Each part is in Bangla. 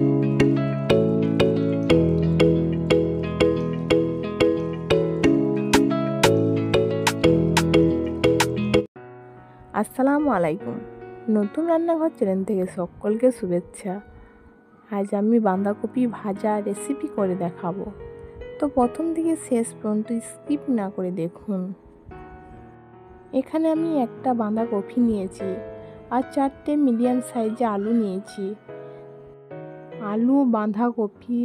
আসসালামু আলাইকুম। নতুন রান্নাঘর চ্যানেল থেকে সকলকে শুভেচ্ছা। আজ আমি বাঁধাকপি ভাজা রেসিপি করে দেখাবো, তো প্রথম থেকে শেষ পর্যন্ত স্কিপ না করে দেখুন। এখানে আমি একটা বাঁধাকপি নিয়েছি আর 4টে মিডিয়াম সাইজে আলু নিয়েছি। আলু বাঁধাকপি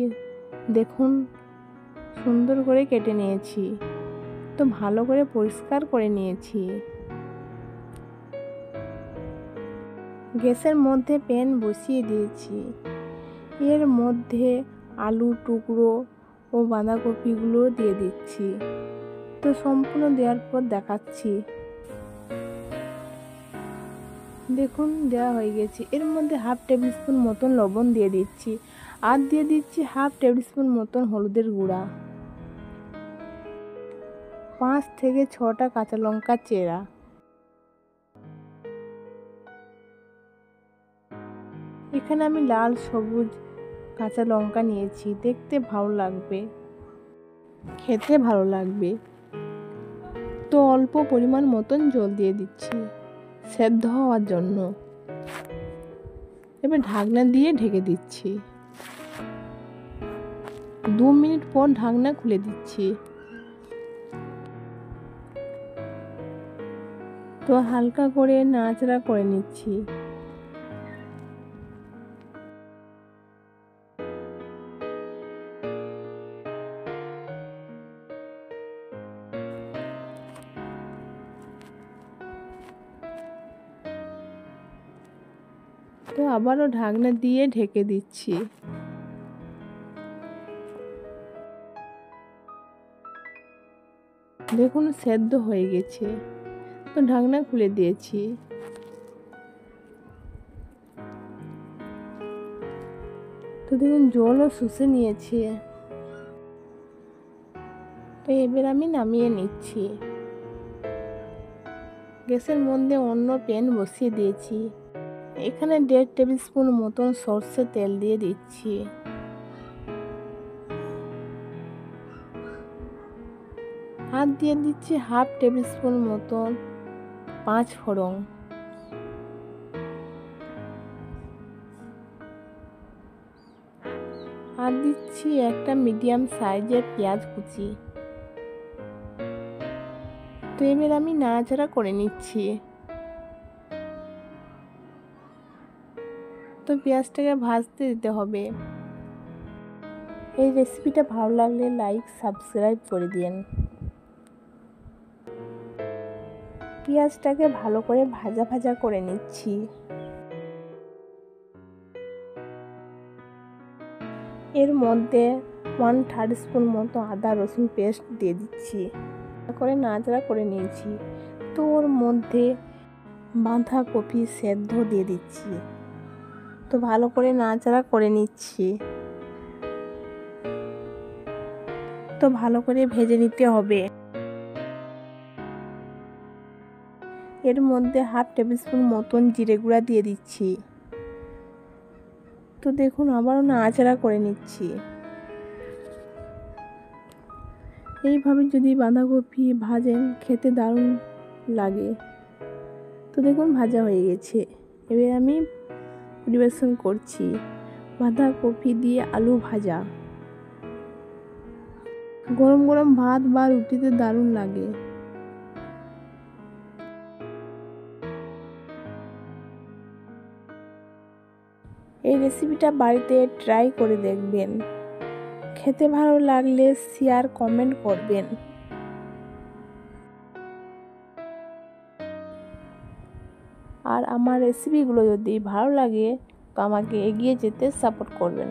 দেখুন সুন্দর করে কেটে নিয়েছি, তো ভালো করে পরিষ্কার করে নিয়েছি। গ্যাসের মধ্যে প্যান বসিয়ে দিয়েছি। এর মধ্যে আলু টুকরো ও বাঁধাকপিগুলো দিয়ে দিচ্ছি। তো সম্পূর্ণ দেওয়ার পর দেখাচ্ছি। দেখুন দেওয়া হয়ে গেছে। এর মধ্যে হাফ টেবিল স্পুন মতন লবণ দিয়ে দিচ্ছি আর দিয়ে দিচ্ছি হাফ টেবিল স্পুন মতন হলুদের গুঁড়া, 5 থেকে 6টা কাঁচা লঙ্কা চেরা। এখানে আমি লাল সবুজ কাঁচা লঙ্কা নিয়েছি, দেখতে ভালো লাগবে, খেতে ভালো লাগবে। তো অল্প পরিমাণ মতন জল দিয়ে দিচ্ছি সেদ্ধ হওয়ার জন্য। এবার ঢাকনা দিয়ে ঢেকে দিচ্ছি। 2 মিনিট পর ঢাকনা খুলে দিচ্ছি। তো হালকা করে নাড়াচাড়া করে নিচ্ছি। তো আবারও ঢাকনা দিয়ে ঢেকে দিচ্ছি। দেখুন সেদ্ধ হয়ে গেছে, তো ঢাকনা খুলে দিয়েছি। তো দেখুন জলও শুষে নিয়েছে। তো এবার আমি নামিয়ে নিচ্ছি। গ্যাসের মধ্যে অন্য প্যান বসিয়ে দিয়েছি। এখানে 1.5 টেবিল স্পুন মতন সরষের তেল দিয়ে দিচ্ছি। আর দিয়ে দিচ্ছি হাফ টেবিল স্পুন মতন 5 ফোড়ন। আর দিচ্ছি একটা মিডিয়াম সাইজের পেঁয়াজ কুচি। তো এবার আমি নাড়াচাড়া করে নিচ্ছি। তো পেঁয়াজটাকে ভাজতে দিতে হবে। এই রেসিপিটা ভালো লাগলে লাইক সাবস্ক্রাইব করে দিন। পেঁয়াজটাকে ভালো করে ভাজা ভাজা করে নিচ্ছি। এর মধ্যে 1/3 স্পুন মতো আদা রসুন পেস্ট দিয়ে দিচ্ছি। করে নাড়াচাড়া করে নিয়েছি। তো ওর মধ্যে বাঁধাকপি সেদ্ধ দিয়ে দিচ্ছি। তো ভালো করে নাড়াচাড়া করে নিচ্ছি। তো ভালো করে ভেজে নিতে হবে। এর মধ্যে হাফ টেবিল স্পুন মতন জিরে গুঁড়া দিয়ে দিচ্ছি। তো দেখুন আবারও নাড়াচাড়া করে নিচ্ছি। এইভাবে যদি বাঁধাকপি ভাজেন খেতে দারুণ লাগে। তো দেখুন ভাজা হয়ে গেছে। এবার আমি পরিবেশন করছি বাঁধাকপি দিয়ে আলু ভাজা। গরম গরম ভাত বা রুটিতে দারুণ লাগে। এই রেসিপিটা বাড়িতে ট্রাই করে দেখবেন। খেতে ভালো লাগলে শেয়ার কমেন্ট করবেন। আর আমার রেসিপিগুলো যদি ভালো লাগে তো আমাকে এগিয়ে যেতে সাপোর্ট করবেন।